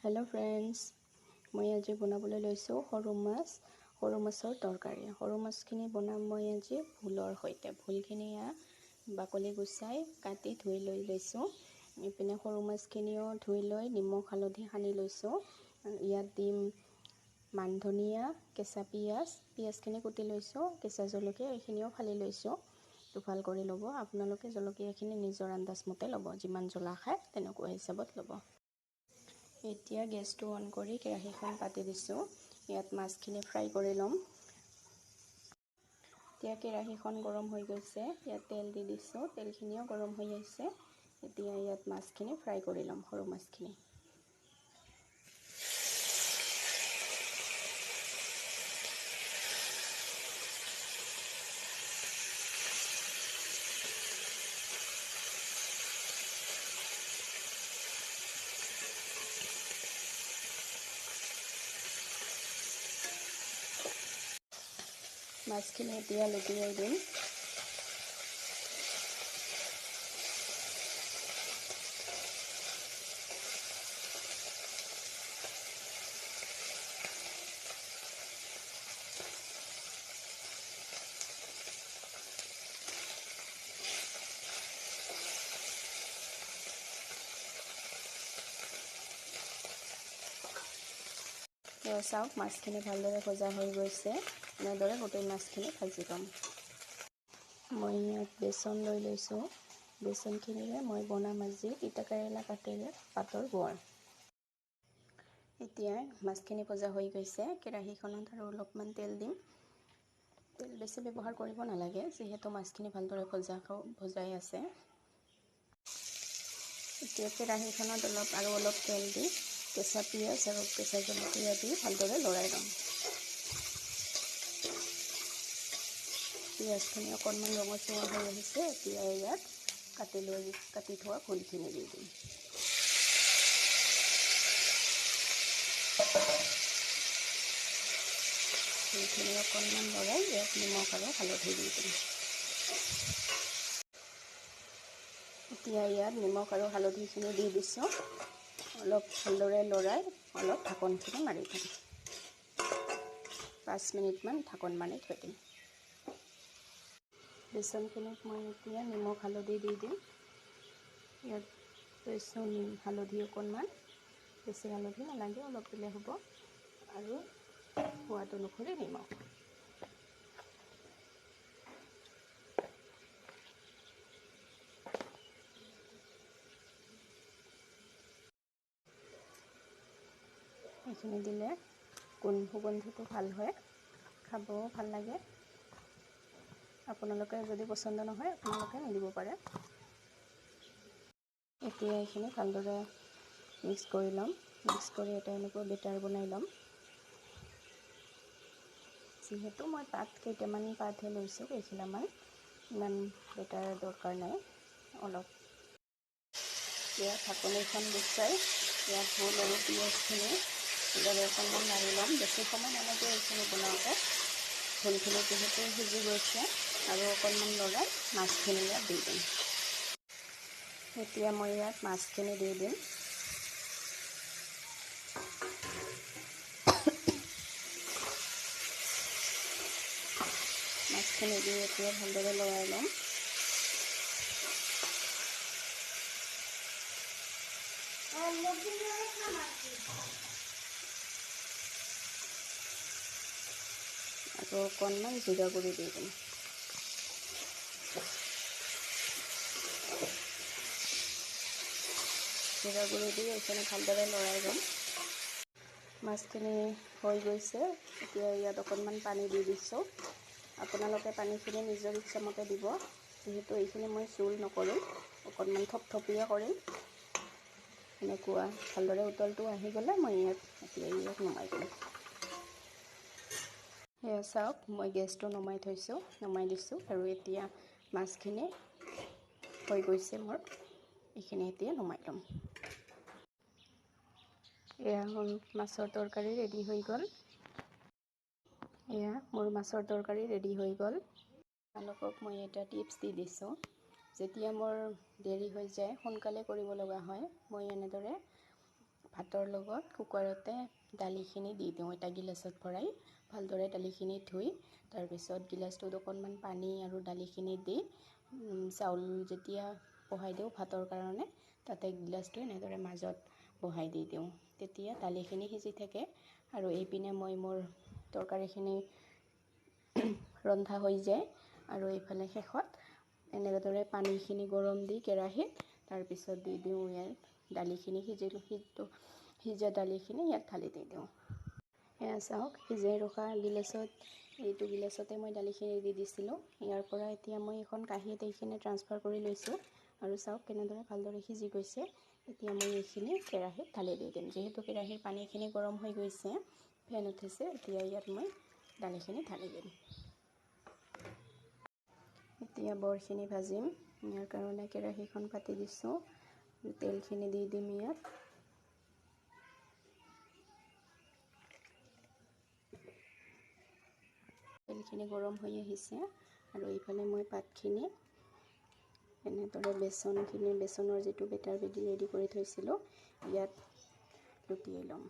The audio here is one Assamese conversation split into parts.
হেল্ল' ফ্ৰেণ্ডছ, মই আজি বনাবলৈ লৈছোঁ সৰু মাছৰ তৰকাৰী। সৰু মাছখিনি বনাম মই আজি ভোলৰ সৈতে। ভোলখিনি বাকলি গুচাই কাটি ধুই লৈছোঁ। ইপিনে সৰু মাছখিনিও ধুই লৈ নিমখ হালধি সানি লৈছোঁ। ইয়াত দিম মান ধনিয়া, কেঁচা পিঁয়াজখিনি কুটি লৈছোঁ, কেঁচা জলকীয়া এইখিনিও ফালি লৈছোঁ। দুফাল কৰি ল'ব। আপোনালোকে জলকীয়াখিনি নিজৰ আন্দাজমতে ল'ব, যিমান জ্বলা খায় তেনেকুৱা হিচাপত ল'ব। এতিয়া গেছটো অন কৰি কেৰাহীখন পাতি দিছোঁ। ইয়াত মাছখিনি ফ্ৰাই কৰি ল'ম। এতিয়া কেৰাহীখন গৰম হৈ গৈছে। ইয়াত তেল দি দিছোঁ, তেলখিনিও গৰম হৈ আহিছে। এতিয়া ইয়াত মাছখিনি ফ্ৰাই কৰি ল'ম, সৰু মাছখিনি। মাছখিনি এতিয়া লুটিয়াই দিম। চাওক, মাছখিনি ভালদৰে ভজা হৈ গৈছে। এনেদৰে গোটেই মাছখিনি ভাজি ল'ম। মই ইয়াত বেচন লৈ লৈছোঁ। বেচনখিনিৰে মই বনাম আজি তিতা কেৰেলা পাতৰ বৰ। এতিয়া মাছখিনি ভজা হৈ গৈছে। কেৰাহীখনত আৰু অলপমান তেল দিম। তেল বেছি ব্যৱহাৰ কৰিব নালাগে, যিহেতু মাছখিনি ভালদৰে ভজাই আছে। এতিয়া কেৰাহীখনত অলপ তেল দি কেঁচা পিঁয়াজ আৰু কেঁচা জলকীয়া দি ভালদৰে লৰাই ল'ম। পিঁয়াজখিনি অকণমান ৰঙচুৱা হৈ আহিছে। এতিয়া ইয়াত কাটি থোৱা ভোলখিনি দি দিম। ভোলখিনি অকণমান লৰাই ইয়াত নিমখ আৰু হালধি দি দিম। এতিয়া ইয়াত নিমখ আৰু হালধিখিনি দি দিছোঁ। অলপ ভালদৰে লৰাই অলপ ঢাকনখিনি মাৰি দিম। 5 মিনিটমান ঢাকন মাৰি থৈ দিম। বেচনখিনিত মই এতিয়া নিমখ হালধি দি দিম। ইয়াত লৈছোঁ হালধি অকণমান, বেছি হালধি নালাগে, অলপ দিলে হ'ব, আৰু সোৱাদ অনুসৰি নিমখ। এইখিনি দিলে সুগন্ধিটো ভাল হয়, খাবও ভাল লাগে। আপোনালোকে যদি পচন্দ নহয় আপোনালোকে নিদিব পাৰে। এতিয়া এইখিনি ভালদৰে মিক্স কৰি ল'ম। মিক্স কৰি এটা এনেকুৱা বেটাৰ বনাই ল'ম। যিহেতু মই কেইটামান পাতহে লৈছোঁ, কেইখিলামান, ইমান বেটাৰ দৰকাৰ নাই। অলপ ইয়াত ঢাকনিখন গুচাই ইয়াত ভোল আৰু পিঁয়াজখিনি ভালদৰে অকণমান লাৰি ল'ম। বেছি সময় নালাগে এইখিনি বনাওঁতে। ভোলখিনি যিহেতু সিজি গৈছে, আৰু অকণমান লৰাই মাছখিনি ইয়াত দি দিম। এতিয়া মই ইয়াত মাছখিনি দি দিম। মাছখিনি দি এতিয়া ভালদৰে লৰাই ল'ম। আৰু অকণমান জিৰা গুড়ি দি দিম। জিৰা গুড়ি দি এইখিনি ভালদৰে লৰাই ল'ম। মাছখিনি হৈ গৈছে। এতিয়া ইয়াত অকণমান পানী দি দিছোঁ। আপোনালোকে পানীখিনি নিজৰ ইচ্ছামতে দিব, যিহেতু এইখিনি মই জোল নকৰিম, অকণমান থপথপীয়া কৰিম। এনেকুৱা ভালদৰে উতলটো আহি গ'লে মই ইয়াত নমাই দিম। সেয়া চাওক, মই গেছটো নমাই দিছোঁ, আৰু এতিয়া মাছখিনি হৈ গৈছে মোৰ। এইখিনি এতিয়া নমাই ল'ম। এয়া মোৰ মাছৰ তৰকাৰী ৰেডি হৈ গ'ল। আপোনালোকক মই এটা টিপছ দি দিছোঁ। যেতিয়া মোৰ দেৰি হৈ যায়, সোনকালে কৰিব লগা হয়, মই এনেদৰে ভাতৰ লগত কুকাৰতে দালিখিনি দি দিওঁ। এটা গিলাচত ভৰাই ভালদৰে দালিখিনি ধুই তাৰপিছত গিলাচটোত অকণমান পানী আৰু দালিখিনি দি চাউল যেতিয়া বহাই দিওঁ ভাতৰ কাৰণে, তাতে গিলাচটো এনেদৰে মাজত বহাই দি দিওঁ। তেতিয়া দালিখিনি সিজি থাকে আৰু এইপিনে মই মোৰ তৰকাৰীখিনি ৰন্ধা হৈ যায়। আৰু এইফালে শেষত এনেদৰে পানীখিনি গৰম দি কেৰাহীত তাৰপিছত দি দিওঁ ইয়াত দালিখিনি সিজা দালিখিনি ইয়াত ঢালি দি দিওঁ। এয়া চাওক, সিজাই ৰখা এইটো গিলাচতে মই দালিখিনি দি দিছিলোঁ। ইয়াৰ পৰা এতিয়া মই এখন কাঁহীত এইখিনি ট্ৰান্সফাৰ কৰি লৈছোঁ আৰু চাওক কেনেদৰে ভালদৰে সিজি গৈছে। এতিয়া মই এইখিনি কেৰাহীত ঢালি দি দিম। যিহেতু কেৰাহীৰ পানীখিনি গৰম হৈ গৈছে, ফেন উঠিছে, এতিয়া ইয়াত মই দালিখিনি ঢালি দিম। এতিয়া বৰখিনি ভাজিম, ইয়াৰ কাৰণে কেৰাহীখন পাতি দিছোঁ। তেলখিনি দি দিম ইয়াত। তেলখিনি গৰম হৈ আহিছে আৰু এইফালে মই পাতখিনি এনেদৰে বেচনৰ যিটো বেটাৰ ৰেডি কৰি থৈছিলোঁ ইয়াত লুটিয়াই ল'ম।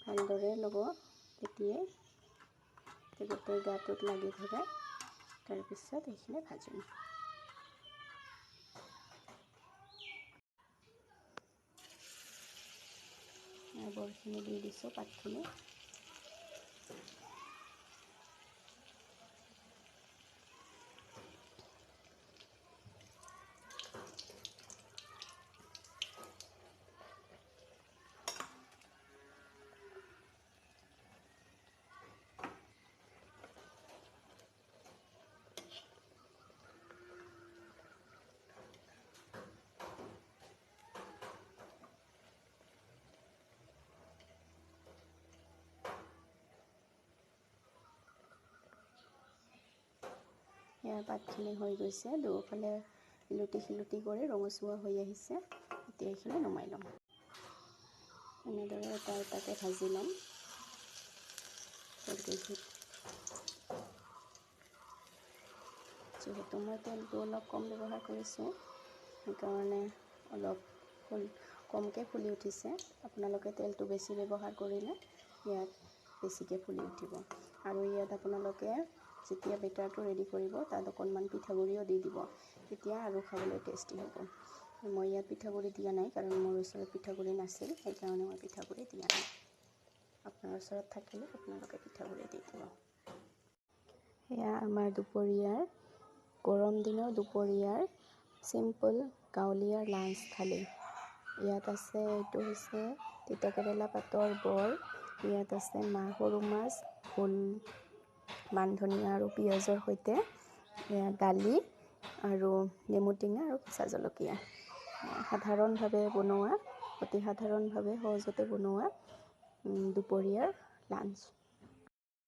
ভালদৰে ল'ব, তেতিয়াই গোটেই গাটোত লাগি ধৰে। তাৰপিছত এইখিনি ভাজিম। বৰখিনি দি দিছোঁ, পাতখিনি। ইয়াৰ পাতখিনি হৈ গৈছে, দুয়োফালে শিলুটি কৰি ৰঙচুৱা হৈ আহিছে। এতিয়া এইখিনি নমাই ল'ম। এনেদৰে এটা এটাকৈ ভাজি ল'ম। যিহেতু মই তেলটো অলপ কম ব্যৱহাৰ কৰিছোঁ, সেইকাৰণে অলপ কমকৈ ফুলি উঠিছে। আপোনালোকে তেলটো বেছি ব্যৱহাৰ কৰিলে ইয়াত বেছিকৈ ফুলি উঠিব। আৰু ইয়াত আপোনালোকে যেতিয়া বেটাৰটো ৰেডি কৰিব, তাত অকণমান পিঠাগুড়িও দি দিব, তেতিয়া আৰু খাবলৈ টেষ্টি হ'ব। মই ইয়াত পিঠাগুড়ি দিয়া নাই, কাৰণ মোৰ ওচৰত পিঠাগুড়ি নাছিল, সেইকাৰণে মই পিঠাগুড়ি দিয়া নাই। আপোনাৰ ওচৰত থাকিলে আপোনালোকে পিঠাগুড়ি দি দিব। এয়া আমাৰ গৰম দিনৰ দুপৰীয়াৰ চিম্পল গাঁৱলীয়া লাঞ্চ থালি। ইয়াত আছে, এইটো হৈছে তিতাকেৰেলা পাতৰ বৰ, ইয়াত আছে সৰু মাছ, ভোল, মান ধনিয়া আৰু পিঁয়াজৰ সৈতে, দালি আৰু নেমু টেঙা আৰু কেঁচা জলকীয়া। সাধাৰণভাৱে বনোৱা, অতি সাধাৰণভাৱে সহজতে বনোৱা দুপৰীয়াৰ লাঞ্চ।